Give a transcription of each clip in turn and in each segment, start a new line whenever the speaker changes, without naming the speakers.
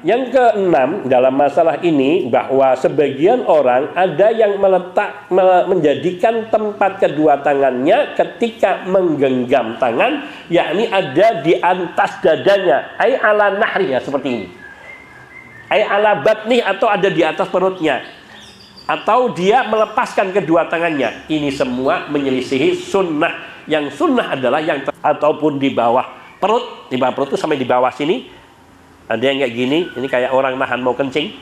Yang keenam dalam masalah ini, bahwa sebagian orang ada yang menjadikan tempat kedua tangannya ketika menggenggam tangan, yakni ada di atas dadanya, ai ala nahriya, seperti ini, ai ala batnih, atau ada di atas perutnya, atau dia melepaskan kedua tangannya. Ini semua menyelisihi sunnah. Yang sunnah adalah yang ataupun di bawah perut, di bawah perut itu sampai di bawah sini. Ada yang kayak gini, ini kayak orang nahan mau kencing.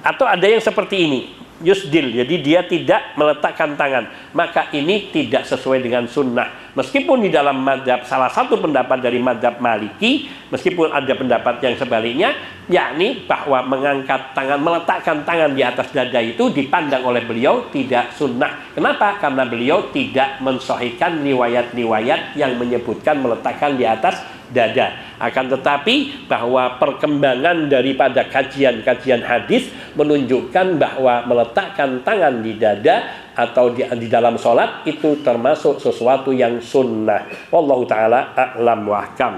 Atau ada yang seperti ini, yusdil, jadi dia tidak meletakkan tangan. Maka ini tidak sesuai dengan sunnah. Meskipun di dalam mazhab, salah satu pendapat dari mazhab Maliki, meskipun ada pendapat yang sebaliknya, yakni bahwa mengangkat tangan, meletakkan tangan di atas dada itu dipandang oleh beliau tidak sunnah. Kenapa? Karena beliau tidak mensahihkan riwayat-riwayat yang menyebutkan meletakkan di atas dada. Akan tetapi bahwa perkembangan daripada kajian-kajian hadis menunjukkan bahwa meletakkan tangan di dada atau di dalam sholat itu termasuk sesuatu yang sunnah. Wallahu ta'ala a'lam wa ahkam.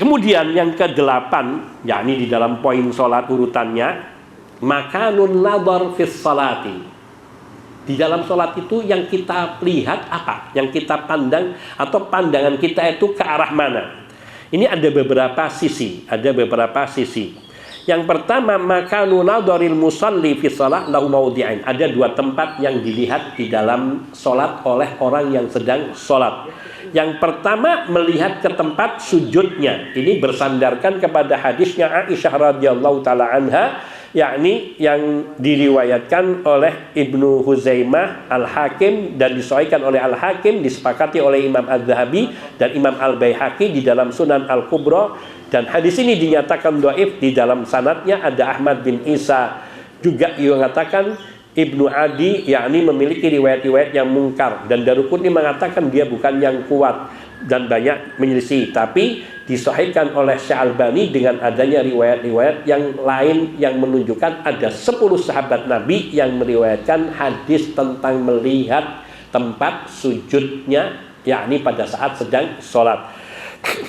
Kemudian yang ke-8, yakni di dalam poin sholat urutannya, makanun nadhar fis salati. Di dalam sholat itu yang kita lihat apa? Yang kita pandang atau pandangan kita itu ke arah mana? Ini ada beberapa sisi, Yang pertama, makanu nadharil musalli fi shalah lahu mawdi'ain. Ada dua tempat yang dilihat di dalam sholat oleh orang yang sedang sholat. Yang pertama, melihat ke tempat sujudnya. Ini bersandarkan kepada hadisnya Aisyah radhiyallahu taala anha, yakni yang diriwayatkan oleh Ibnu Huzaimah, Al-Hakim, dan disahihkan oleh Al-Hakim, disepakati oleh Imam Az-Zahabi dan Imam Al-Baihaqi di dalam Sunan Al-Kubra. Dan hadis ini dinyatakan dhaif. Di dalam sanadnya ada Ahmad bin Isa, juga ia mengatakan Ibnu Adi, yakni memiliki riwayat-riwayat yang mungkar, dan Daruqutni mengatakan dia bukan yang kuat, dan banyak menyelisih. Tapi disahihkan oleh Syalbani dengan adanya riwayat-riwayat yang lain yang menunjukkan ada 10 sahabat Nabi yang meriwayatkan hadis tentang melihat tempat sujudnya, yakni pada saat sedang sholat.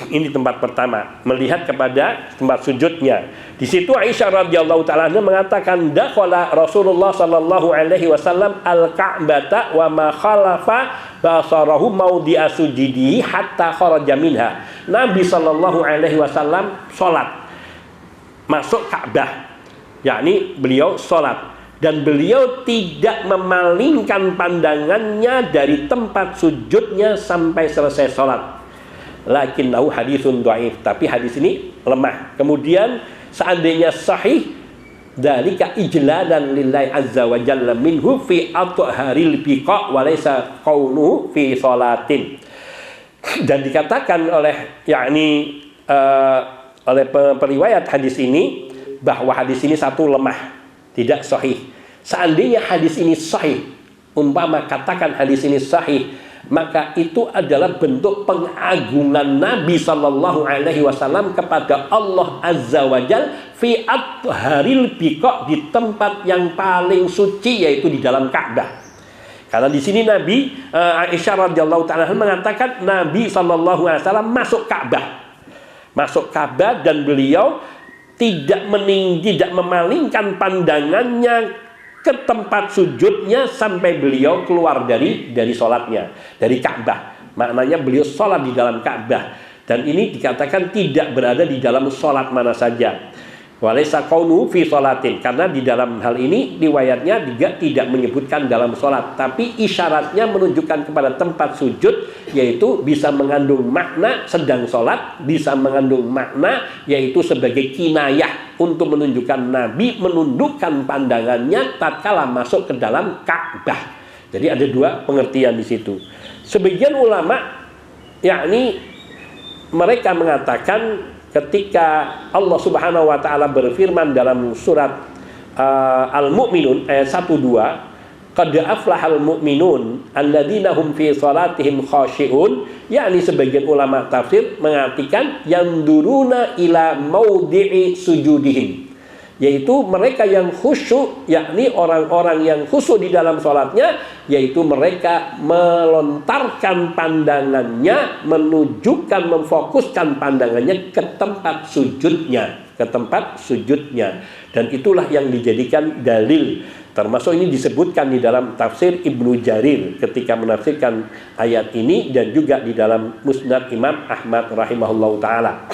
Ini tempat pertama, melihat kepada tempat sujudnya. Di situ Aisyah radhiyallahu taala mengatakan, dakhala Rasulullah sallallahu alaihi wasallam al-Ka'bata wa ma khalafa basarahu maudhi'a sujudihi hatta kharaja minha. Nabi sallallahu alaihi wasallam salat masuk Ka'bah, yakni beliau salat, dan beliau tidak memalingkan pandangannya dari tempat sujudnya sampai selesai salat. Lakinnahu haditsun dhaif, tapi hadis ini lemah. Kemudian seandainya sahih, dzalika ijlalan lillahi azza wa jalla minhu fi atharil biqa wa laysa qawluhu fi salatin. Dan dikatakan oleh oleh periwayat hadis ini bahwa hadis ini satu lemah, tidak sahih. Seandainya hadis ini sahih, umpama katakan hadis ini sahih, maka itu adalah bentuk pengagungan Nabi sallallahu alaihi wasallam kepada Allah azza wa jalla fi atharil biqa, di tempat yang paling suci, yaitu di dalam Ka'bah. Karena di sini Nabi Aisyah radhiyallahu taala mengatakan Nabi sallallahu alaihi wasallam masuk Ka'bah, dan beliau tidak memalingkan pandangannya ke tempat sujudnya sampai beliau keluar dari sholatnya, dari Ka'bah. Maknanya beliau sholat di dalam Ka'bah, dan ini dikatakan tidak berada di dalam sholat mana saja. Walaysa qawluhu fi sholatin, karena di dalam hal ini riwayatnya juga tidak menyebutkan dalam sholat, tapi isyaratnya menunjukkan kepada tempat sujud, yaitu bisa mengandung makna sedang sholat, bisa mengandung makna yaitu sebagai kinayah untuk menunjukkan Nabi menundukkan pandangannya tatkala masuk ke dalam Ka'bah. Jadi ada dua pengertian di situ. Sebagian ulama, yakni mereka mengatakan ketika Allah Subhanahu wa taala berfirman dalam surat Al-Mu'minun ayat 1-2, qad aflahal mu'minun alladzina hum fi salatihim khashi'un, yakni sebagian ulama tafsir mengartikan yanduruna ila maudhi'i sujudihim, yaitu mereka yang khusyuk, yakni orang-orang yang khusyuk di dalam sholatnya, yaitu mereka melontarkan pandangannya, menunjukkan, memfokuskan pandangannya ke tempat sujudnya. ke tempat sujudnya. Dan itulah yang dijadikan dalil. Termasuk ini disebutkan di dalam tafsir Ibnu Jarir ketika menafsirkan ayat ini, dan juga di dalam Musnad Imam Ahmad rahimahullahu taala.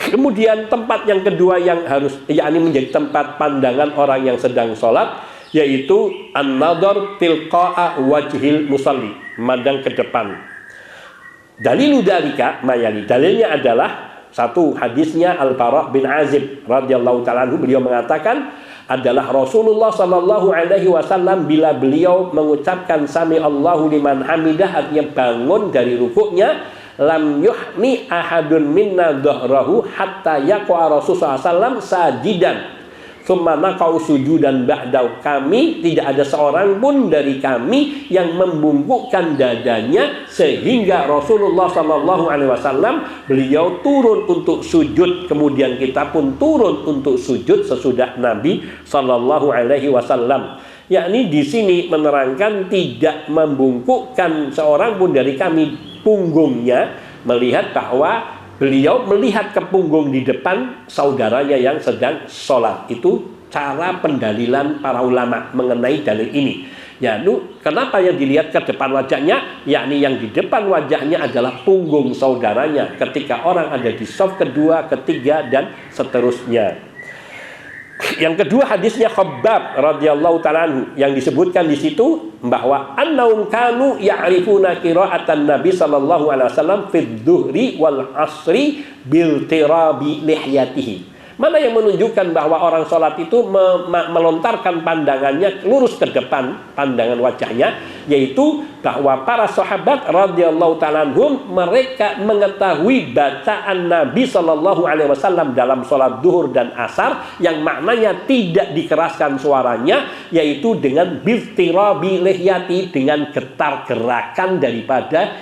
Kemudian tempat yang kedua yang harus yakni menjadi tempat pandangan orang yang sedang sholat, yaitu an-nadhar tilqa'a wajhil musalli, memandang ke depan. Dalilu dalika mayali, dalilnya adalah satu hadisnya Al-Bara' bin Azib radhiyallahu ta'ala anhu, beliau mengatakan adalah Rasulullah sallallahu alaihi wasallam bila beliau mengucapkan sami Allahu liman hamidah, artinya bangun dari rukuknya, lam yuhni ahadun minna dhahrahu hatta yaqa Rasulullah sallallahu sajidan thumma naqau sujudan ba'da. Kami tidak ada seorang pun dari kami yang membungkukkan dadanya sehingga Rasulullah sallallahu alaihi wasallam beliau turun untuk sujud, kemudian kita pun turun untuk sujud sesudah Nabi sallallahu alaihi wasallam. Yakni di sini menerangkan tidak membungkukkan seorang pun dari kami punggungnya, melihat bahwa beliau melihat ke punggung di depan saudaranya yang sedang sholat. Itu cara pendalilan para ulama mengenai dalil ini. Kenapa yang dilihat ke depan wajahnya? Yakni yang di depan wajahnya adalah punggung saudaranya ketika orang ada di shaf kedua, ketiga, dan seterusnya. Yang kedua hadisnya Khabbab radhiyallahu ta'ala anhu, yang disebutkan di situ bahwa annahum kanu ya'rifuna qira'atan Nabi sallallahu alaihi wasallam fid dhuhri wal asri bil tirabi lihyatihi. Mana yang menunjukkan bahwa orang sholat itu melontarkan pandangannya lurus ke depan, pandangan wajahnya, yaitu bahwa para sahabat radhiyallahu ta'ala anhum mereka mengetahui bacaan Nabi sallallahu alaihi wasallam dalam sholat duhur dan asar yang maknanya tidak dikeraskan suaranya, yaitu dengan biftirabi lihyati, dengan getar gerakan daripada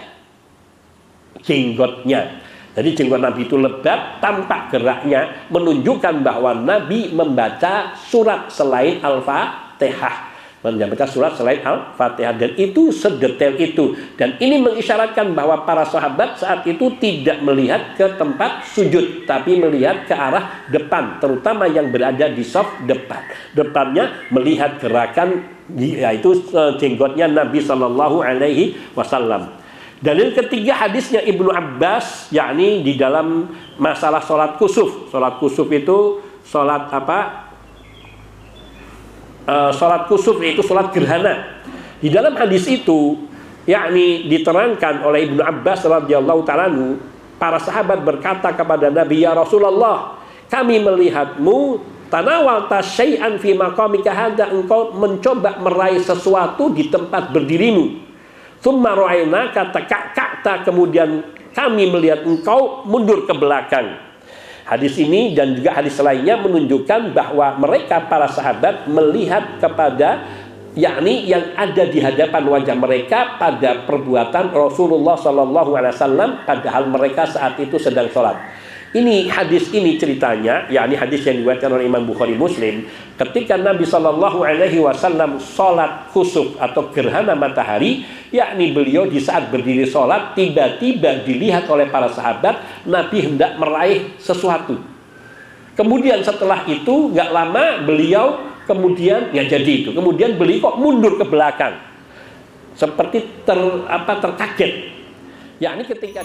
jenggotnya. Jadi jenggot Nabi itu lebat, tampak geraknya, menunjukkan bahwa Nabi membaca surat selain Al-Fatihah, membaca surat selain Al-Fatihah, dan itu sedetail itu. Dan ini mengisyaratkan bahwa para sahabat saat itu tidak melihat ke tempat sujud, tapi melihat ke arah depan, terutama yang berada di shaf depan. Depannya melihat gerakan, yaitu jenggotnya Nabi Shallallahu Alaihi Wasallam. Dalil ketiga hadisnya Ibnu Abbas, yakni di dalam masalah sholat kusuf. Sholat kusuf itu sholat apa? Sholat kusuf itu sholat gerhana. Di dalam hadis itu, yakni diterangkan oleh Ibnu Abbas radhiyallahu ta'ala anhu, para sahabat berkata kepada Nabi, ya Rasulullah, kami melihatmu tanawalta syai'an fi maqamika hadza, engkau mencoba meraih sesuatu di tempat berdirimu. Tsumma ra'ainaka taka'ta, kemudian kami melihat engkau mundur ke belakang. Hadis ini dan juga hadis lainnya menunjukkan bahwa mereka para sahabat melihat kepada yakni yang ada di hadapan wajah mereka pada perbuatan Rasulullah sallallahu alaihi wasallam padahal mereka saat itu sedang sholat. Ini hadis ini ceritanya, yakni hadis yang diriwayatkan oleh Imam Bukhari Muslim, ketika Nabi Shallallahu Alaihi Wasallam sholat khusuf atau gerhana matahari, yakni beliau di saat berdiri sholat tiba-tiba dilihat oleh para sahabat Nabi hendak meraih sesuatu. Kemudian setelah itu nggak lama beliau kemudian jadi itu. Kemudian beliau kok mundur ke belakang, seperti terkaget. Yakni ketika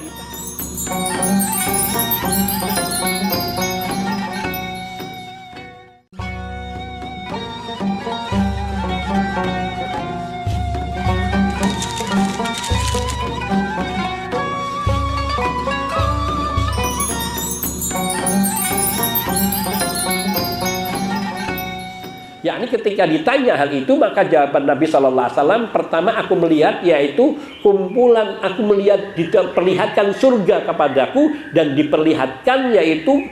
yakni ketika ditanya hal itu, maka jawaban Nabi Sallallahu Alaihi Wasallam, pertama aku melihat yaitu kumpulan, aku melihat diperlihatkan surga kepadaku dan diperlihatkan yaitu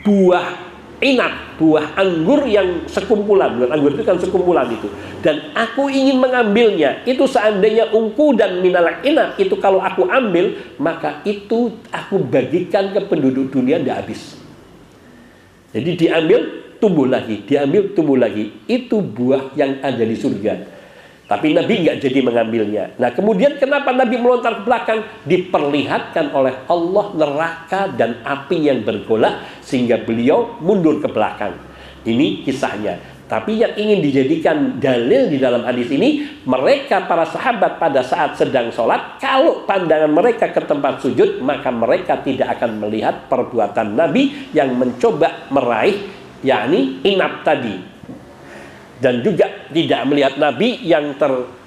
buah inab, buah anggur yang sekumpulan. Buah anggur itu kan sekumpulan itu, dan aku ingin mengambilnya. Itu seandainya ungku dan minal inab itu kalau aku ambil, maka itu aku bagikan ke penduduk dunia tidak habis. Jadi diambil tumbuh lagi, diambil tumbuh lagi. Itu buah yang ada di surga. Tapi Nabi nggak jadi mengambilnya. Nah, kemudian kenapa Nabi melontar ke belakang? Diperlihatkan oleh Allah neraka dan api yang bergolak sehingga beliau mundur ke belakang. Ini kisahnya. Tapi yang ingin dijadikan dalil di dalam hadis ini, mereka para sahabat pada saat sedang sholat, kalau pandangan mereka ke tempat sujud, maka mereka tidak akan melihat perbuatan Nabi yang mencoba meraih, yakni inap tadi. Dan juga tidak melihat Nabi yang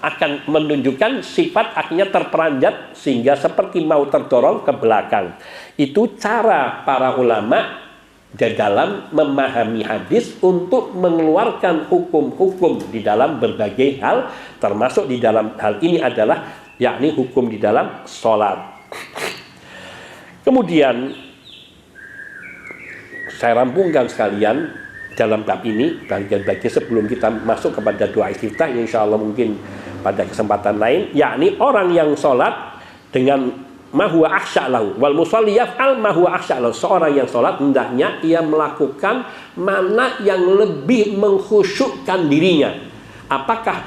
akan menunjukkan sifat akhirnya terperanjat sehingga seperti mau terdorong ke belakang. Itu cara para ulama di dalam memahami hadis untuk mengeluarkan hukum-hukum di dalam berbagai hal, termasuk di dalam hal ini adalah yakni hukum di dalam sholat. Kemudian saya rampungkan sekalian dalam bab ini, bagian-bagian sebelum kita masuk kepada doa istiftah, insya Allah mungkin pada kesempatan lain, yakni orang yang sholat dengan ma huwa akhsya'lahu wal musalli yaf'al ma huwa akhsya'lahu. Seorang yang sholat hendaknya ia melakukan mana yang lebih mengkhusyukkan dirinya. Apakah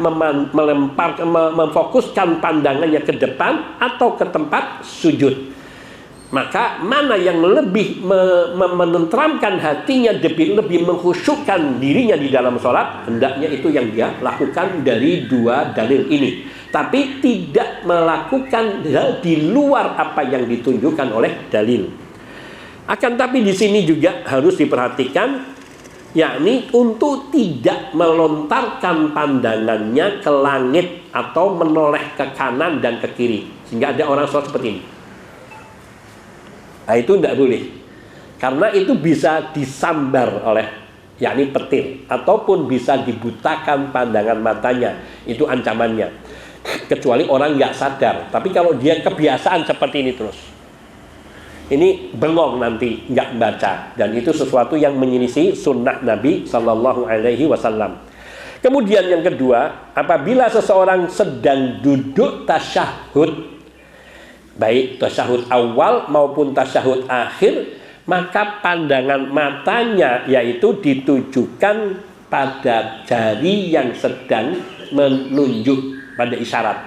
memfokuskan pandangannya ke depan atau ke tempat sujud. Maka mana yang lebih menenteramkan hatinya, lebih mengkhusyukkan dirinya di dalam sholat, hendaknya itu yang dia lakukan dari dua dalil ini. Tapi tidak melakukan di luar apa yang ditunjukkan oleh dalil. Akan tapi di sini juga harus diperhatikan, yakni untuk tidak melontarkan pandangannya ke langit atau menoleh ke kanan dan ke kiri. Sehingga ada orang sholat seperti ini. Nah, itu tidak boleh, karena itu bisa disambar oleh yakni petir, ataupun bisa dibutakan pandangan matanya. Itu ancamannya, kecuali orang nggak sadar. Tapi kalau dia kebiasaan seperti ini terus, ini bengong nanti nggak baca, dan itu sesuatu yang menyelisih sunnah Nabi Shallallahu Alaihi Wasallam. Kemudian yang kedua, apabila seseorang sedang duduk tasyahud, baik tasyahud awal maupun tasyahud akhir, maka pandangan matanya yaitu ditujukan pada jari yang sedang menunjuk pada isyarat.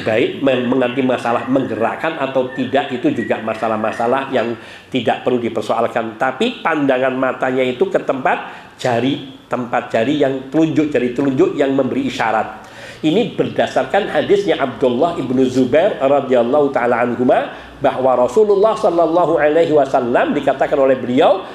Baik mengerti masalah menggerakkan atau tidak, itu juga masalah-masalah yang tidak perlu dipersoalkan. Tapi pandangan matanya itu ke tempat jari yang telunjuk, jari telunjuk yang memberi isyarat. Ini berdasarkan hadisnya Abdullah ibnu Zubair radhiyallahu taala anhuma, bahwa Rasulullah sallallahu alaihi wasallam dikatakan oleh beliau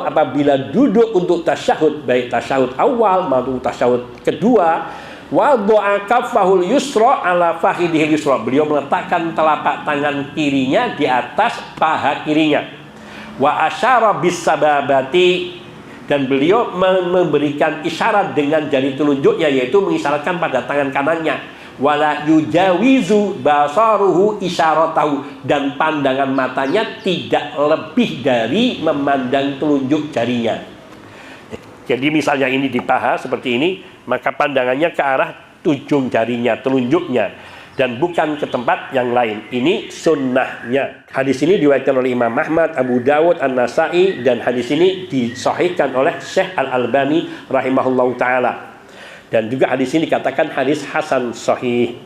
apabila duduk untuk tasyahud, baik tasyahud awal maupun tasyahud kedua, wada'a kaffahul yusra ala fakhidihil yusra, beliau meletakkan telapak tangan kirinya di atas paha kirinya, wa asyara bis sababati, dan beliau memberikan isyarat dengan jari telunjuknya, yaitu mengisyaratkan pada tangan kanannya, wala yujawizu basaruhu isyaratahu, dan pandangan matanya tidak lebih dari memandang telunjuk jarinya. Jadi misalnya ini di paha seperti ini, maka pandangannya ke arah ujung jarinya, telunjuknya, dan bukan ke tempat yang lain. Ini sunnahnya. Hadis ini diriwayatkan oleh Imam Ahmad, Abu Dawud, An-Nasai, dan hadis ini disahihkan oleh Syekh Al-Albani rahimahullahu taala. Dan juga hadis ini dikatakan hadis hasan sahih.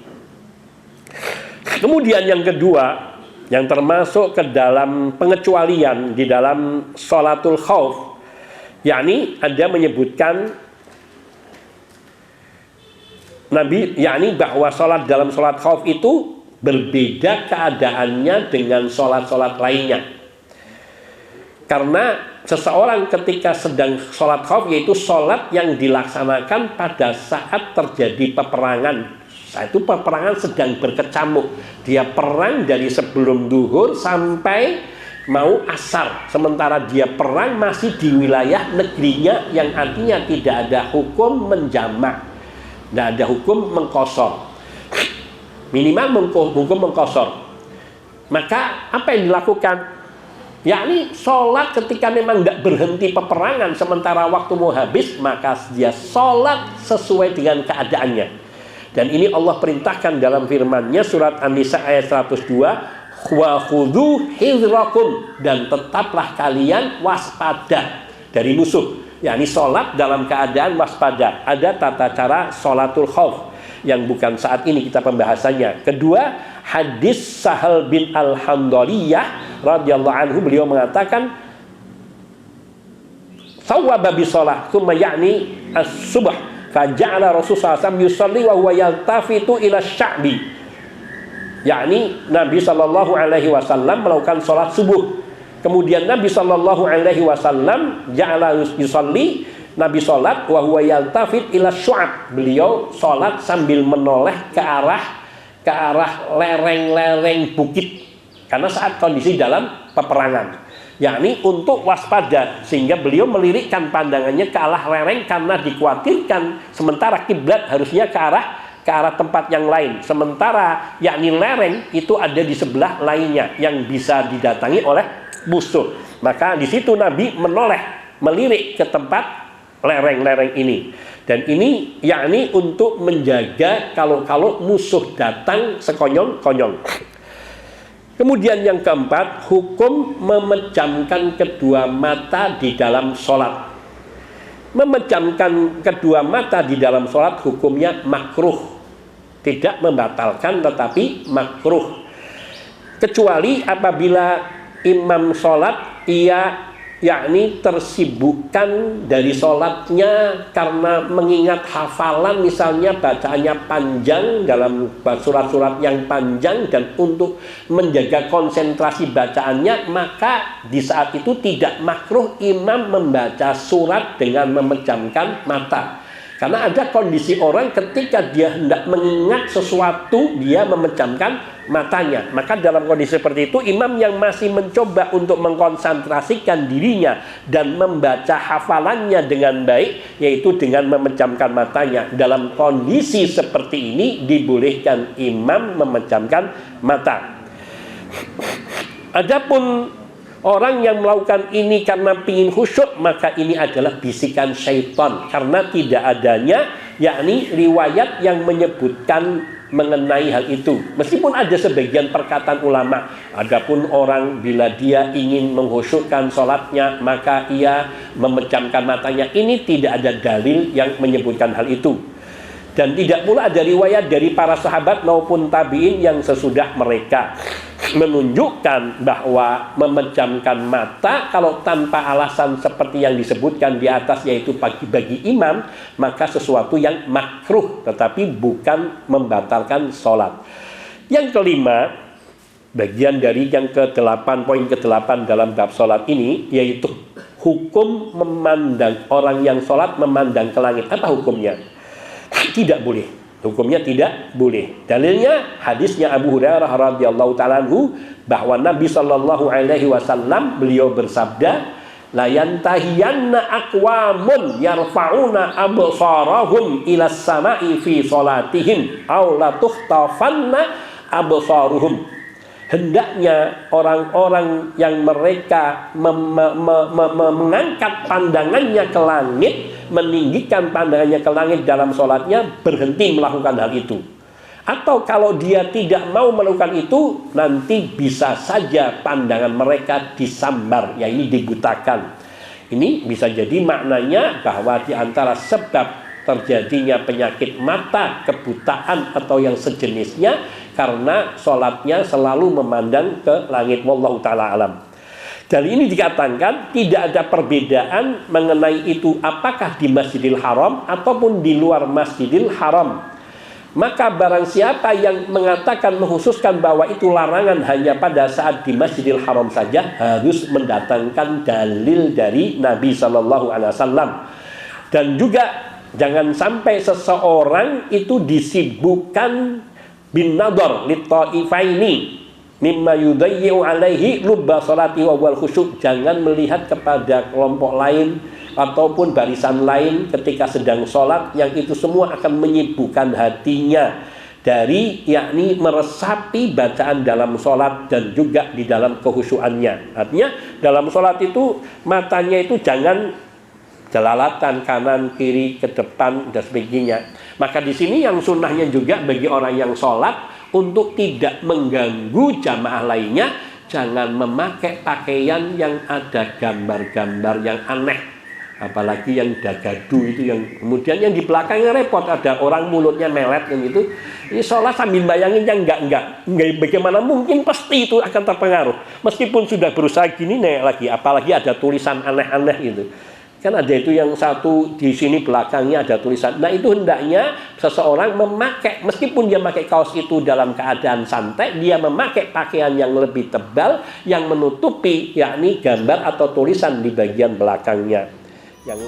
Kemudian yang kedua, yang termasuk ke dalam pengecualian di dalam sholatul khauf, yakni ada menyebutkan Nabi, yakni bahwa sholat dalam sholat khauf itu berbeda keadaannya dengan sholat-sholat lainnya. Karena seseorang ketika sedang sholat khauf, yaitu sholat yang dilaksanakan pada saat terjadi peperangan. Saat itu peperangan sedang berkecamuk. Dia perang dari sebelum duhur sampai mau asar. Sementara dia perang masih di wilayah negerinya, yang artinya tidak ada hukum menjamak, tidak ada hukum mengqashar, minimal hukum mengqashar. Maka apa yang dilakukan? Yakni sholat ketika memang tidak berhenti peperangan, sementara waktu mau habis, maka dia sholat sesuai dengan keadaannya. Dan ini Allah perintahkan dalam firman-Nya surat An-Nisa ayat 102, wa khudhu hizrakum, dan tetaplah kalian waspada dari musuh. Yakni sholat dalam keadaan waspada. Ada tata cara sholatul khauf. yang bukan saat ini kita pembahasannya. Kedua, hadis Sahal bin Al-Handaliyah radhiyallahu anhu, beliau mengatakan sawwaba bi shalah tsumma ya'ni as-subh faja'ala Rasulullah SAW yusalli wa huwa yaltafitu ila sya'bi, yakni Nabi sallallahu alaihi wasallam melakukan salat subuh, kemudian Nabi sallallahu alaihi wasallam ja'ala yusalli, Nabi salat wa huwa yaltafit ila syu'ab, beliau salat sambil menoleh ke arah lereng-lereng bukit karena saat kondisi dalam peperangan, yakni untuk waspada, sehingga beliau melirikkan pandangannya ke arah lereng karena dikhawatirkan sementara kiblat harusnya ke arah tempat yang lain, sementara yakni lereng itu ada di sebelah lainnya yang bisa didatangi oleh musuh. Maka di situ Nabi menoleh, melirik ke tempat lereng-lereng ini, dan ini yakni untuk menjaga kalau musuh datang sekonyong-konyong. Kemudian yang keempat, hukum memejamkan kedua mata di dalam sholat. Memejamkan kedua mata di dalam sholat hukumnya makruh, tidak membatalkan tetapi makruh, kecuali apabila imam sholat ia yakni tersibukkan dari sholatnya karena mengingat hafalan, misalnya bacaannya panjang dalam surat-surat yang panjang, dan untuk menjaga konsentrasi bacaannya, maka di saat itu tidak makruh imam membaca surat dengan memejamkan mata. Karena ada kondisi orang ketika dia hendak mengingat sesuatu, dia memejamkan matanya. Maka dalam kondisi seperti itu, imam yang masih mencoba untuk mengkonsentrasikan dirinya dan membaca hafalannya dengan baik, yaitu dengan memejamkan matanya. Dalam kondisi seperti ini, dibolehkan imam memejamkan mata. Adapun orang yang melakukan ini karena ingin khusyuk, maka ini adalah bisikan syaitan, karena tidak adanya yakni riwayat yang menyebutkan mengenai hal itu. Meskipun ada sebagian perkataan ulama, adapun orang bila dia ingin mengkhusyukkan sholatnya maka ia memejamkan matanya, ini tidak ada dalil yang menyebutkan hal itu. Dan tidak pula ada riwayat dari para sahabat maupun tabi'in yang sesudah mereka menunjukkan bahwa memejamkan mata kalau tanpa alasan seperti yang disebutkan di atas, yaitu bagi imam, maka sesuatu yang makruh tetapi bukan membatalkan sholat. Yang kelima, bagian dari yang ke-8, poin ke-8 dalam bab sholat ini, yaitu hukum memandang, orang yang sholat memandang ke langit. Apa hukumnya? Tidak boleh. Hukumnya tidak boleh. Dalilnya hadisnya Abu Hurairah radhiyallahu ta'ala anhu, bahwa Nabi sallallahu alaihi wasallam beliau bersabda, la yantahiyanna aqwamun yarfa'una absarahum ila samai fi salatihim aw la tukhtafanna absaruhum. Hendaknya orang-orang yang mereka mengangkat pandangannya ke langit, meninggikan pandangannya ke langit dalam sholatnya, berhenti melakukan hal itu. Atau kalau dia tidak mau melakukan itu, nanti bisa saja pandangan mereka disambar, ya ini dibutakan. Ini bisa jadi maknanya bahwa di antara sebab terjadinya penyakit mata, kebutaan atau yang sejenisnya, karena sholatnya selalu memandang ke langit. Wallahu ta'ala alam. Dari ini dikatakan tidak ada perbedaan mengenai itu apakah di Masjidil Haram ataupun di luar Masjidil Haram. Maka barang siapa yang mengatakan, mengkhususkan bahwa itu larangan hanya pada saat di Masjidil Haram saja, harus mendatangkan dalil dari Nabi SAW. Dan juga jangan sampai seseorang itu disibukkan bin nadar li ta'ifaini mimma yudayyi'u alaihi lubba salati wa wal khusyuk. Jangan melihat kepada kelompok lain ataupun barisan lain ketika sedang sholat, yang itu semua akan menyibukkan hatinya dari yakni meresapi bacaan dalam sholat dan juga di dalam kehusyuannya. Artinya dalam sholat itu matanya itu jangan jelalatan kanan kiri ke depan dan sebagainya. Maka di sini yang sunnahnya juga bagi orang yang sholat, untuk tidak mengganggu jamaah lainnya, jangan memakai pakaian yang ada gambar-gambar yang aneh. Apalagi yang dagadu itu, yang kemudian yang di belakangnya repot, ada orang mulutnya melet yang itu. Ini sholat sambil bayangin yang enggak, bagaimana mungkin pasti itu akan terpengaruh. Meskipun sudah berusaha gini naik lagi, apalagi ada tulisan aneh-aneh gitu. Kan ada itu yang satu di sini belakangnya ada tulisan. Nah itu hendaknya seseorang memakai, meskipun dia memakai kaos itu dalam keadaan santai, dia memakai pakaian yang lebih tebal yang menutupi yakni gambar atau tulisan di bagian belakangnya. Yang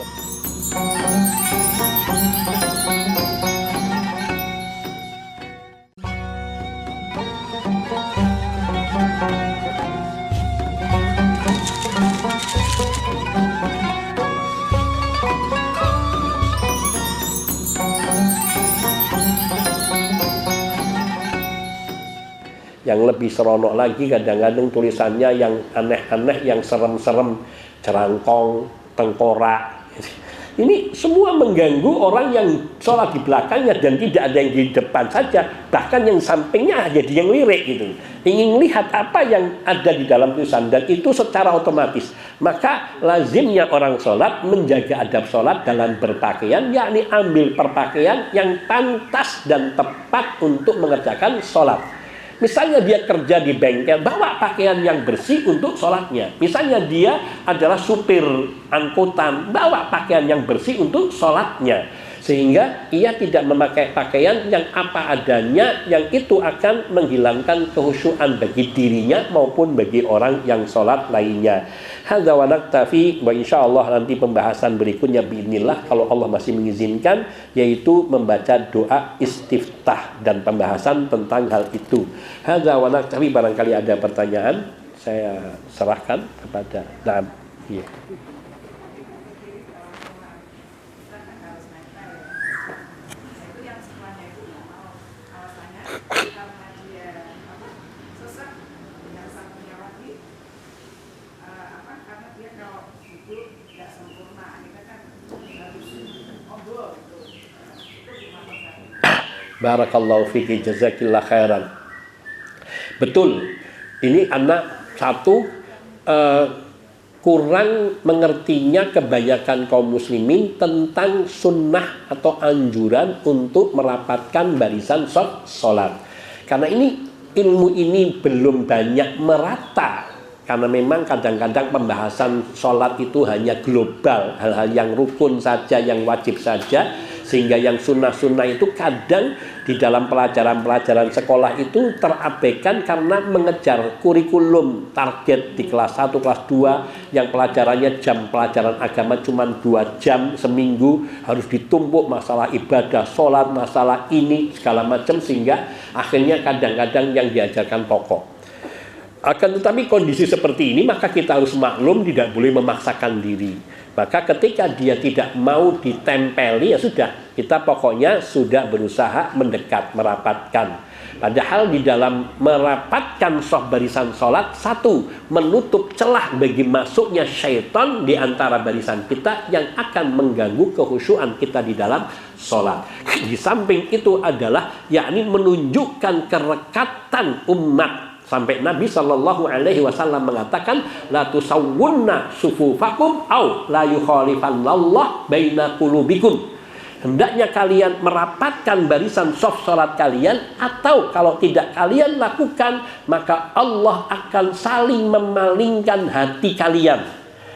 lebih seronok lagi kadang-kadang tulisannya yang aneh-aneh, yang serem-serem, cerangkong, tengkorak. Ini semua mengganggu orang yang sholat di belakangnya, dan tidak ada yang di depan saja, bahkan yang sampingnya jadi yang lirik gitu, ingin lihat apa yang ada di dalam tulisan, dan itu secara otomatis. Maka lazimnya orang sholat menjaga adab sholat dalam berpakaian, yakni ambil perpakaian yang pantas dan tepat untuk mengerjakan sholat. Misalnya dia kerja di bengkel, bawa pakaian yang bersih untuk sholatnya. Misalnya dia adalah supir angkutan, bawa pakaian yang bersih untuk sholatnya. Sehingga ia tidak memakai pakaian yang apa adanya, yang itu akan menghilangkan kehusyuan bagi dirinya maupun bagi orang yang sholat lainnya. Hadza wa naktafi, wa insyaallah nanti pembahasan berikutnya biidznillah kalau Allah masih mengizinkan, yaitu membaca doa istiftah dan pembahasan tentang hal itu. Hadza wa naktafi, barangkali ada pertanyaan saya serahkan kepada Naam. Iya. Barakallahu fiki, jazakillah khairan. Betul, ini anak satu kurang mengertinya kebanyakan kaum muslimin tentang sunnah atau anjuran untuk merapatkan barisan sholat. Karena ini ilmu ini belum banyak merata, karena memang kadang-kadang pembahasan sholat itu hanya global, hal-hal yang rukun saja, yang wajib saja, sehingga yang sunnah-sunnah itu kadang di dalam pelajaran-pelajaran sekolah itu terabaikan karena mengejar kurikulum target di kelas 1, kelas 2 yang pelajarannya jam pelajaran agama cuma 2 jam seminggu, harus ditumpuk masalah ibadah, sholat, masalah ini segala macam, sehingga akhirnya kadang-kadang yang diajarkan pokok. Akan tetapi kondisi seperti ini maka kita harus maklum, tidak boleh memaksakan diri. Maka ketika dia tidak mau ditempeli, ya sudah, kita pokoknya sudah berusaha mendekat, merapatkan. Padahal di dalam merapatkan soft barisan sholat, satu, menutup celah bagi masuknya syaitan di antara barisan kita yang akan mengganggu kehusyuan kita di dalam sholat. Di samping itu adalah yakni menunjukkan kerekatan umat. Sampai Nabi Shallallahu Alaihi Wasallam mengatakan, la tusawwunna sufufakum au la yukhalifannallah baina qulubikum. Hendaknya kalian merapatkan barisan soft sholat kalian, atau kalau tidak kalian lakukan, maka Allah akan saling memalingkan hati kalian.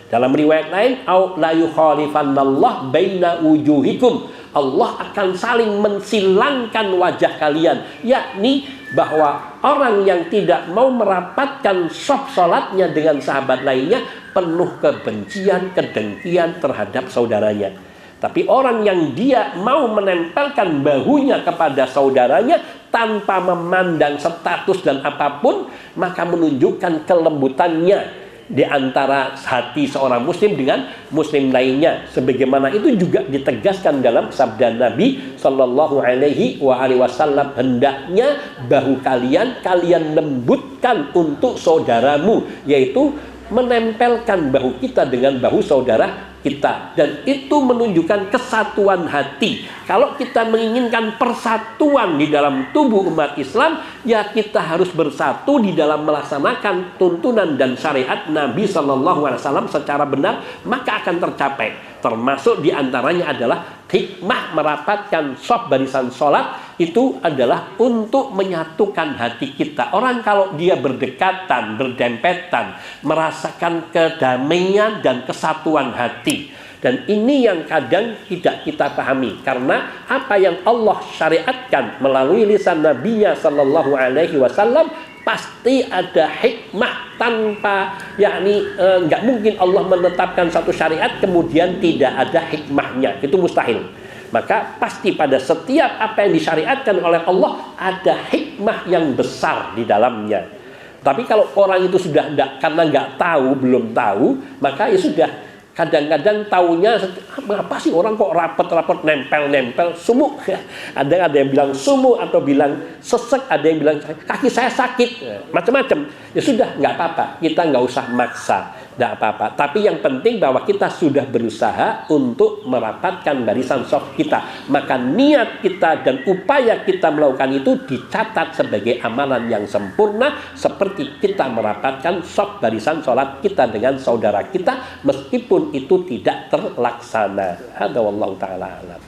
Dalam riwayat lain, au la yukhalifannallah baina wujuhikum. Allah akan saling mensilangkan wajah kalian, yakni bahwa orang yang tidak mau merapatkan soft sholatnya dengan sahabat lainnya penuh kebencian, kedengkian terhadap saudaranya. Tapi orang yang dia mau menempelkan bahunya kepada saudaranya tanpa memandang status dan apapun, maka menunjukkan kelembutannya di antara hati seorang muslim dengan muslim lainnya, sebagaimana itu juga ditegaskan dalam sabda Nabi Shallallahu Alaihi Wasallam, hendaknya bahu kalian lembutkan untuk saudaramu, yaitu menempelkan bahu kita dengan bahu saudara kita, dan itu menunjukkan kesatuan hati. Kalau kita menginginkan persatuan di dalam tubuh umat Islam, ya kita harus bersatu di dalam melaksanakan tuntunan dan syariat Nabi Shallallahu Alaihi Wasallam secara benar, maka akan tercapai. Termasuk diantaranya adalah hikmah merapatkan shaf barisan sholat itu adalah untuk menyatukan hati kita. Orang kalau dia berdekatan, berdempetan, merasakan kedamaian dan kesatuan hati. Dan ini yang kadang tidak kita pahami, karena apa yang Allah syariatkan melalui lisan Nabi-Nya Sallallahu Alaihi Wasallam pasti ada hikmah, tanpa nggak mungkin Allah menetapkan satu syariat kemudian tidak ada hikmahnya, itu mustahil. Maka pasti pada setiap apa yang disyariatkan oleh Allah ada hikmah yang besar di dalamnya. Tapi kalau orang itu sudah karena nggak tahu, belum tahu, maka ya sudah. Kadang-kadang taunya apa sih orang kok rapet-rapet nempel-nempel sumuk. Ada yang bilang sumuk atau bilang sesek, ada yang bilang kaki saya sakit, macam-macam. Ya sudah, nggak apa-apa, kita nggak usah maksa, nggak apa-apa. Tapi yang penting bahwa kita sudah berusaha untuk merapatkan barisan shaf kita. Maka niat kita dan upaya kita melakukan itu dicatat sebagai amalan yang sempurna, seperti kita merapatkan shaf barisan sholat kita dengan saudara kita, meskipun itu tidak terlaksana. Hadza wallahu taala a'lam.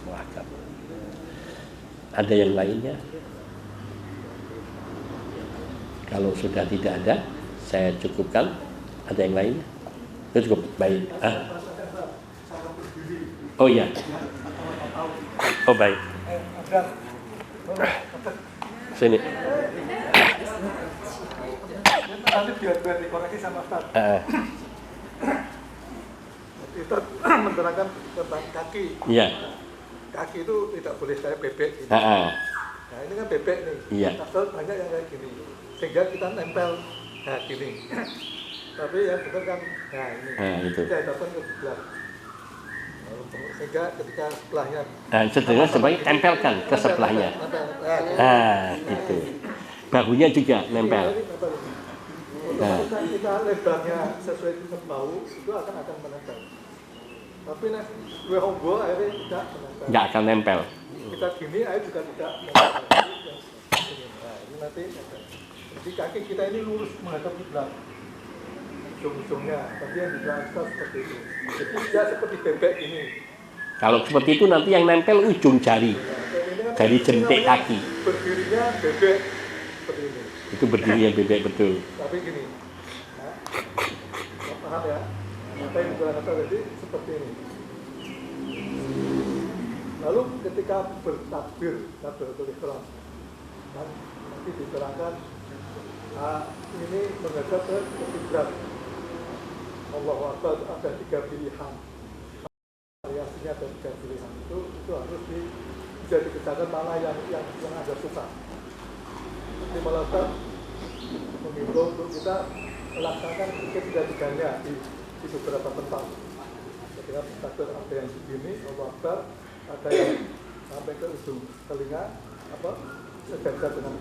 Ada yang lainnya? Kalau sudah tidak ada, saya cukupkan. Ada yang lainnya? Cukup, baik. Oh iya. Oh baik. Sini.
Nanti biar dikoreksi sama Ustaz. Kita menerangkan tentang kaki.
Iya.
Kaki itu tidak boleh kayak bebek gitu.
Nah
ini kan bebek nih.
Iya.
Asal banyak yang kayak gini. Sehingga kita nempel gini. Tapi yang benar kan ini.
Itu.
Kita hadapkan ke sebelah. Sehingga ketika sebelahnya
sebenarnya sebagai tempelkan ke sebelahnya. Gitu. Bahunya juga nempel.
Kita lebarnya sesuai dengan bahu itu akan menempel. Tapi nek dua honggo akhirnya tidak menempel.
Nggak akan nempel.
Kita gini air juga tidak menempel. Ini nanti. Jadi kaki kita ini lurus menghadap kiblat. Ujung-ujungnya. Tadi yang dijelaskan seperti itu. Jadi tidak seperti bebek ini.
Kalau seperti itu nanti yang nempel ujung jari. Jari jentik kaki.
Berdirinya bebek seperti ini.
Itu berdirinya bebek betul.
Tapi gini. Paham ya? Apa yang dijelaskan tadi seperti ini. Lalu ketika bertakbir, takbiratul ihram, kan nanti diterangkan ini menghadap ke kiblat. Allahu Akbar, ada 3 pilihan. Variasinya ada 3 pilihan. Itu harus bisa dikerjakan mana yang Anda suka. Nanti melakukan mengimbau untuk kita melaksanakan ketiga-tiganya di beberapa tempat. Ketika takbir ada yang begini, Allahu Akbar, ada yang sampai ke ujung telinga, sejajar dengan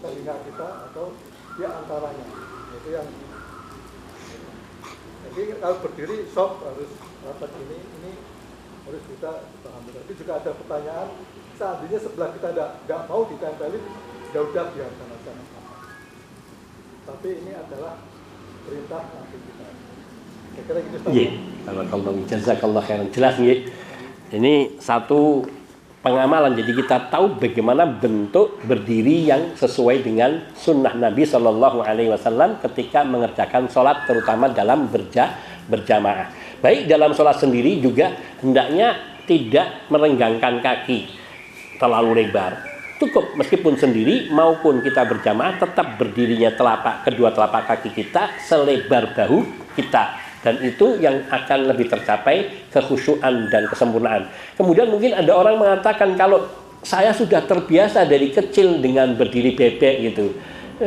telinga kita atau di antaranya. Itu yang. Jadi kalau berdiri shaf harus rapat ini harus bisa dipahami. Tapi juga ada pertanyaan, seandainya sebelah kita nggak mau ditempelin, ya udah biarkan aja. Tapi ini adalah perintah Nabi kita. Kira-kira gitu.
Iya. Kalau jazakallah khairan, jelas nggih. Ini satu pengamalan, jadi kita tahu bagaimana bentuk berdiri yang sesuai dengan sunnah Nabi Shallallahu Alaihi Wasallam ketika mengerjakan sholat, terutama dalam berjamaah. Baik dalam sholat sendiri juga hendaknya tidak merenggangkan kaki terlalu lebar. Cukup meskipun sendiri maupun kita berjamaah tetap berdirinya kedua telapak kaki kita selebar bahu kita. Dan itu yang akan lebih tercapai kekhusyuan dan kesempurnaan. Kemudian mungkin ada orang mengatakan, kalau saya sudah terbiasa dari kecil dengan berdiri bebek gitu,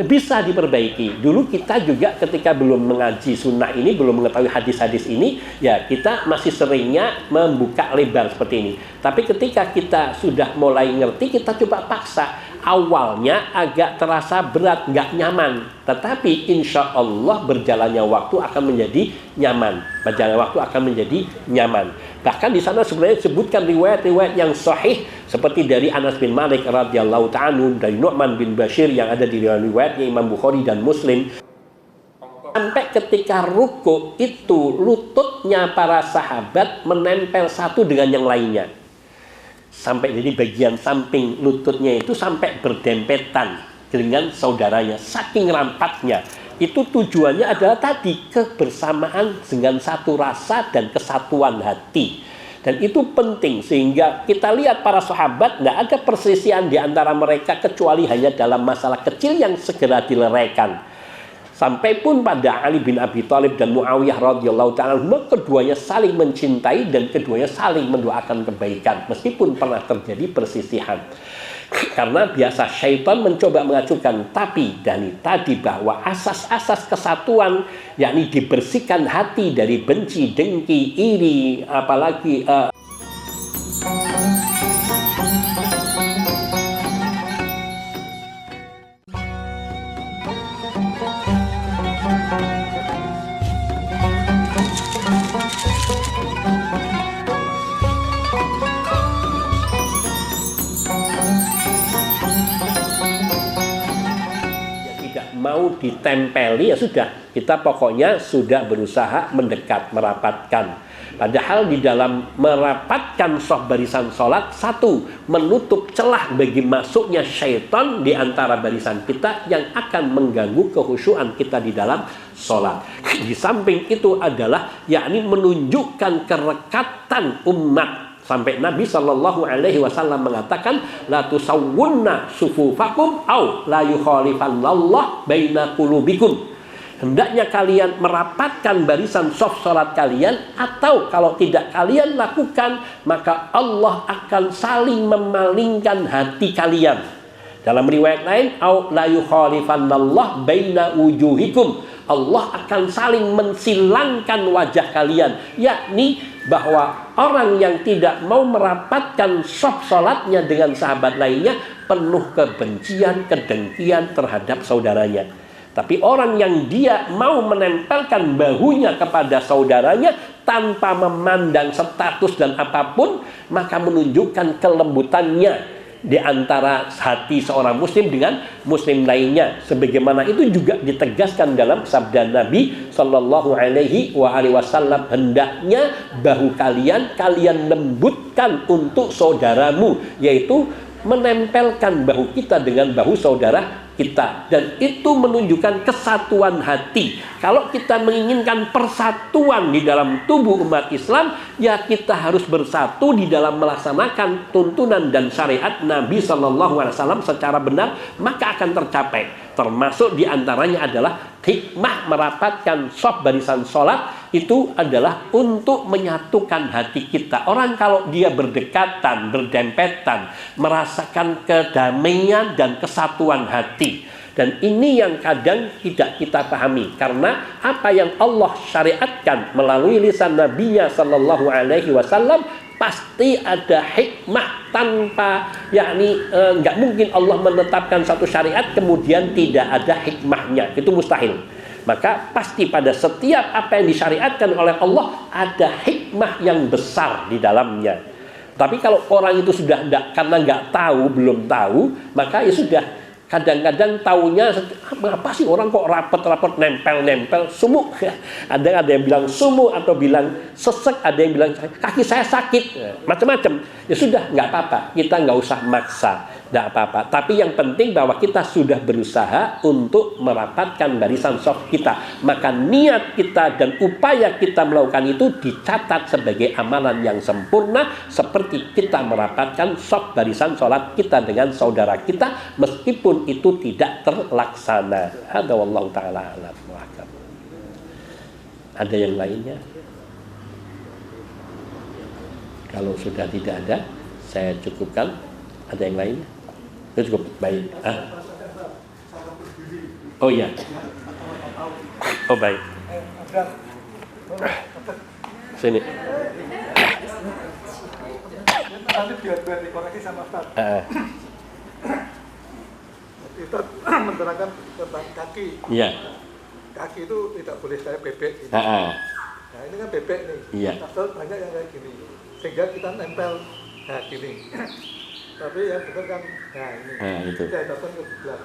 bisa diperbaiki. Dulu kita juga ketika belum mengaji sunnah ini, belum mengetahui hadis-hadis ini, ya kita masih seringnya membuka lebar seperti ini. Tapi ketika kita sudah mulai ngerti, kita coba paksa. Awalnya agak terasa berat, nggak nyaman. Tetapi insya Allah berjalannya waktu akan menjadi nyaman. Berjalannya waktu akan menjadi nyaman. Bahkan di sana sebenarnya disebutkan riwayat-riwayat yang sahih seperti dari Anas bin Malik radhiyallahu ta'ala, dari Nu'man bin Bashir yang ada di riwayatnya Imam Bukhari dan Muslim. Sampai ketika ruku itu lututnya para sahabat menempel satu dengan yang lainnya. Sampai jadi bagian samping lututnya itu sampai berdempetan dengan saudaranya, saking rampatnya. Itu tujuannya adalah tadi kebersamaan dengan satu rasa dan kesatuan hati. Dan itu penting sehingga kita lihat para sahabat tidak ada perselisihan di antara mereka kecuali hanya dalam masalah kecil yang segera dileraikan. Sampai pun pada Ali bin Abi Thalib dan Muawiyah radhiyallahu ta'ala, keduanya saling mencintai dan keduanya saling mendoakan kebaikan meskipun pernah terjadi persisihan. Karena biasa syaitan mencoba mengacukan, tapi dari tadi bahwa asas-asas kesatuan, yakni dibersihkan hati dari benci, dengki, iri, apalagi mau ditempeli, ya sudah, kita pokoknya sudah berusaha mendekat, merapatkan. Padahal di dalam merapatkan shaf barisan sholat, satu, menutup celah bagi masuknya syaitan di antara barisan kita yang akan mengganggu kekhusyuan kita di dalam sholat. Di samping itu adalah yakni menunjukkan kerekatan umat. Sampai Nabi Shallallahu Alaihi Wasallam mengatakan, la tusawwunna sufufakum au la yukhalifannallah baina qulubikum. Hendaknya kalian merapatkan barisan shaf salat kalian, atau kalau tidak kalian lakukan, maka Allah akan saling memalingkan hati kalian. Dalam riwayat lain, au la yukhalifannallah baina wujuhikum. Allah akan saling mensilangkan wajah kalian, yakni bahwa orang yang tidak mau merapatkan shaf salatnya dengan sahabat lainnya penuh kebencian, kedengkian terhadap saudaranya. Tapi orang yang dia mau menempelkan bahunya kepada saudaranya tanpa memandang status dan apapun, maka menunjukkan kelembutannya di antara hati seorang muslim dengan muslim lainnya. Sebagaimana itu juga ditegaskan dalam sabda Nabi Sallallahu Alaihi Wasallam, hendaknya bahu kalian lembutkan untuk saudaramu, yaitu menempelkan bahu kita dengan bahu saudara kita. Dan itu menunjukkan kesatuan hati. Kalau kita menginginkan persatuan di dalam tubuh umat Islam, ya kita harus bersatu di dalam melaksanakan tuntunan dan syariat Nabi Sallallahu Alaihi Wasallam secara benar, maka akan tercapai. Termasuk diantaranya adalah hikmah merapatkan shaf barisan sholat itu adalah untuk menyatukan hati kita. Orang kalau dia berdekatan, berdempetan, merasakan kedamaian dan kesatuan hati. Dan ini yang kadang tidak kita pahami, karena apa yang Allah syariatkan melalui lisan Nabi-Nya Sallallahu Alaihi Wasallam pasti ada hikmah, tanpa yakni nggak mungkin Allah menetapkan satu syariat kemudian tidak ada hikmahnya, itu mustahil. Maka pasti pada setiap apa yang disyariatkan oleh Allah ada hikmah yang besar di dalamnya. Tapi kalau orang itu sudah karena nggak tahu, belum tahu, maka ya sudah. Kadang-kadang taunya, apa sih orang kok rapet-rapet, nempel-nempel, sumuk. Ada yang bilang sumuk atau bilang sesek, ada yang bilang kaki saya sakit, macam-macam. Ya sudah, nggak apa-apa, kita nggak usah maksa, nggak apa-apa. Tapi yang penting bahwa kita sudah berusaha untuk merapatkan barisan shaf kita. Maka niat kita dan upaya kita melakukan itu dicatat sebagai amalan yang sempurna, seperti kita merapatkan shaf barisan sholat kita dengan saudara kita, meskipun itu tidak terlaksana. Hadza wallahu ta'ala a'lam. Ada yang lainnya? Kalau sudah tidak ada, saya cukupkan. Ada yang lainnya? Itu cukup baik. Oh iya. Oh baik. Sini.
Nanti biar dikoreksi sama Ustaz. Kita menerangkan tentang kaki.
Iya.
Kaki itu tidak boleh kayak bebek ini. Nah ini kan bebek nih.
Iya.
Tapi banyak yang kayak gini. Sehingga kita nempel gini. Tapi yang benar kan, nah ini.
Itu.
Kita datang ke sebelah.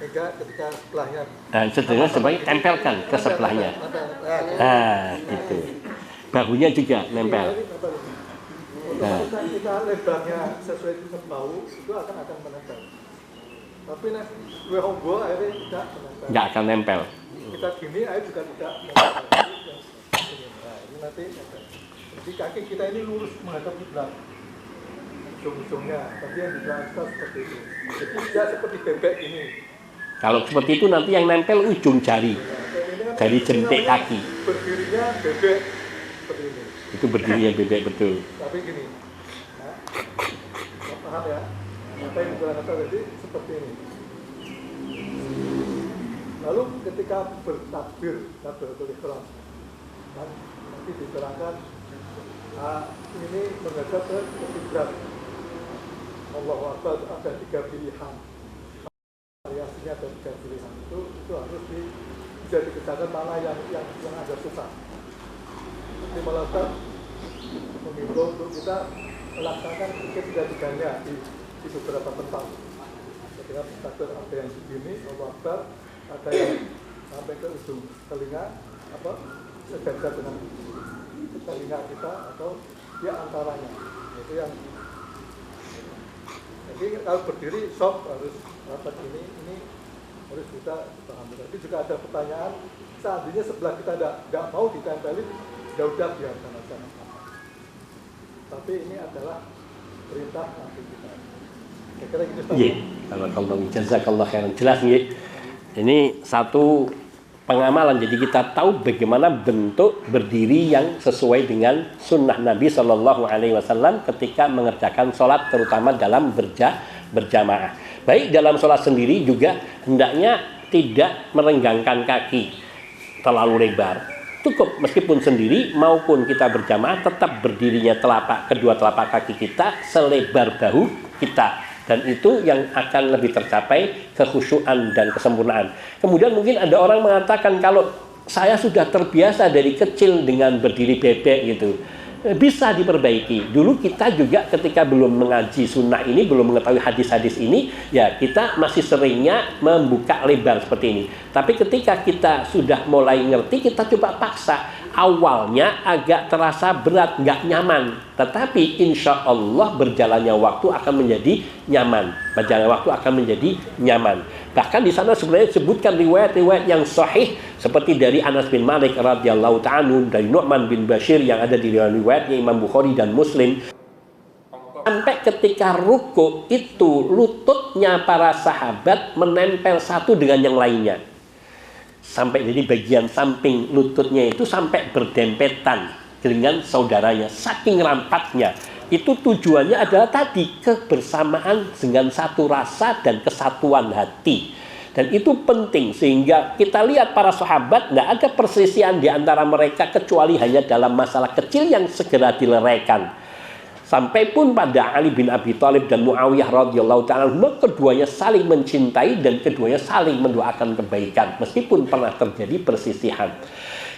Sehingga ketika sebelahnya.
Sebenarnya sebagai tempelkan ke sebelahnya. Itu. Bahunya juga nempel.
Otomatis kita lebarnya sesuai dengan bahu itu akan menempel. Tapi nih dua honggo akhirnya tidak menempel.
Nggak akan nempel.
Kita gini air juga tidak menempel. Nah ini nanti jadi kaki kita ini lurus menghadap kiblat. Ujung-ujungnya, tapi yang dijelaskan seperti itu. Jadi tidak seperti bebek ini.
Kalau seperti itu nanti yang nempel ujung jari, jari jentik kaki.
Berdirinya bebek seperti ini.
Itu berdirinya bebek betul.
Tapi gini, nah, paham ya? Apa yang dijelaskan tadi seperti ini. Lalu ketika bertakbir, takbiratul ihram, dan nanti diterangkan, ini menghadap ke kiblat. Allahu Akbar, ada 3 pilihan. Variasinya ada 3 pilihan. Itu harus bisa dikerjakan mana yang Anda suka. Nanti melakukan mengimbau untuk kita melaksanakan ketiga-tiganya di beberapa tempat. Ketika takbir ada yang begini, Allahu Akbar, ada yang sampai ke ujung telinga, sejajar dengan telinga kita atau di antaranya. Itu yang. Jadi kalau berdiri soft harus rapat ini harus bisa dipahami. Tapi juga ada pertanyaan, seandainya sebelah kita tidak mau ditempelin, ya udah biarkan aja. Tapi ini adalah perintah Nabi kita. Kira-kira gitu.
Iya. Kalau jazakallah khairan. Jelas nggih. Ini satu pengamalan, jadi kita tahu bagaimana bentuk berdiri yang sesuai dengan sunnah Nabi Shallallahu Alaihi Wasallam ketika mengerjakan sholat, terutama dalam berjamaah. Baik dalam sholat sendiri juga hendaknya tidak merenggangkan kaki terlalu lebar. Cukup meskipun sendiri maupun kita berjamaah tetap berdirinya kedua telapak kaki kita selebar bahu kita. Dan itu yang akan lebih tercapai kekhusyuan dan kesempurnaan. Kemudian mungkin ada orang mengatakan kalau saya sudah terbiasa dari kecil dengan berdiri bebek gitu. Bisa diperbaiki. Dulu kita juga ketika belum mengaji sunnah ini, belum mengetahui hadis-hadis ini, ya kita masih seringnya membuka lebar seperti ini. Tapi ketika kita sudah mulai ngerti, kita coba paksa. Awalnya agak terasa berat, nggak nyaman. Tetapi insya Allah berjalannya waktu akan menjadi nyaman. Berjalannya waktu akan menjadi nyaman. Bahkan di sana sebenarnya disebutkan riwayat-riwayat yang sahih seperti dari Anas bin Malik radhiyallahu ta'ala, dari Nu'man bin Bashir yang ada di riwayatnya Imam Bukhari dan Muslim. Sampai ketika ruku itu lututnya para sahabat menempel satu dengan yang lainnya. Sampai jadi bagian samping lututnya itu sampai berdempetan dengan saudaranya, saking rapatnya. Itu tujuannya adalah tadi kebersamaan dengan satu rasa dan kesatuan hati. Dan itu penting sehingga kita lihat para sahabat tidak ada perselisihan di antara mereka kecuali hanya dalam masalah kecil yang segera dileraikan. Sampai pun pada Ali bin Abi Thalib dan Muawiyah radhiyallahu ta'ala, keduanya saling mencintai dan keduanya saling mendoakan kebaikan meskipun pernah terjadi persisihan.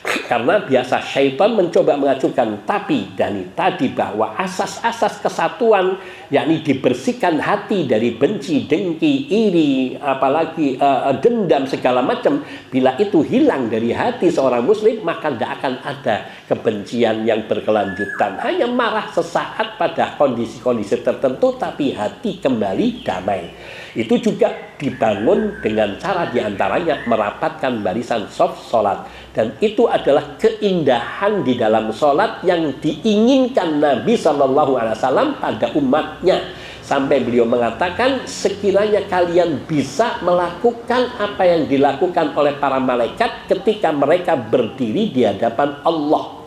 Karena biasa syaitan mencoba mengacukan, tapi dari tadi bahwa asas-asas kesatuan, yakni dibersihkan hati dari benci, dengki, iri, apalagi dendam segala macam. Bila itu hilang dari hati seorang muslim, maka tidak akan ada kebencian yang berkelanjutan. Hanya marah sesaat pada kondisi-kondisi tertentu, tapi hati kembali damai. Itu juga dibangun dengan cara diantaranya merapatkan barisan saf sholat. Dan itu adalah keindahan di dalam sholat yang diinginkan Nabi SAW pada umatnya. Sampai beliau mengatakan, sekiranya kalian bisa melakukan apa yang dilakukan oleh para malaikat ketika mereka berdiri di hadapan Allah.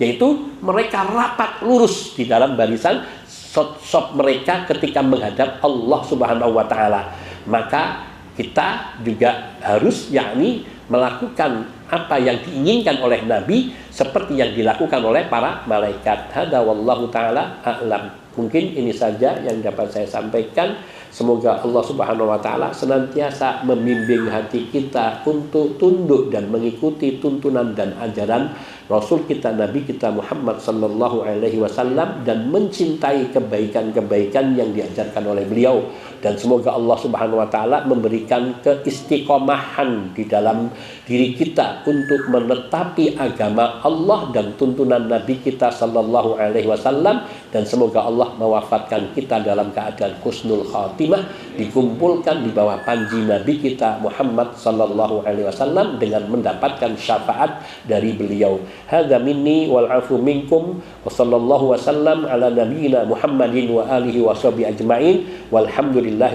Yaitu mereka rapat lurus di dalam barisan saf mereka ketika menghadap Allah Subhanahu wa Ta'ala. Maka kita juga harus yakni melakukan apa yang diinginkan oleh Nabi seperti yang dilakukan oleh para malaikat. Hada wallahu taala a'lam. Mungkin ini saja yang dapat saya sampaikan. Semoga Allah Subhanahu wa taala senantiasa membimbing hati kita untuk tunduk dan mengikuti tuntunan dan ajaran Rasul kita, Nabi kita Muhammad sallallahu alaihi wasallam, dan mencintai kebaikan-kebaikan yang diajarkan oleh beliau. Dan semoga Allah Subhanahu wa taala memberikan keistiqomahan di dalam diri kita untuk menetapi agama Allah dan tuntunan Nabi kita sallallahu alaihi wasallam, dan semoga Allah mewafatkan kita dalam keadaan husnul khatimah, dikumpulkan di bawah panji Nabi kita Muhammad sallallahu alaihi wasallam dengan mendapatkan syafaat dari beliau. Hadza minni wal afu minkum wa sallallahu wasallam ala nabiyyina Muhammadin wa alihi wa sahbihi ajmain walhamdulillah.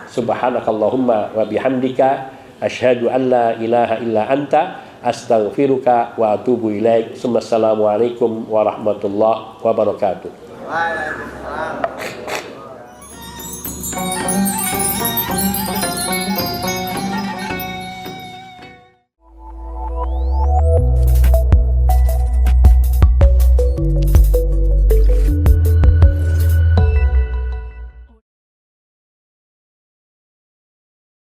Subhanakallahumma wa bihamdika asyhadu an la ilaha illa anta astaghfiruka wa atubu ilaik. Assalamualaikum warahmatullahi wabarakatuh.
Waalaikumsalam.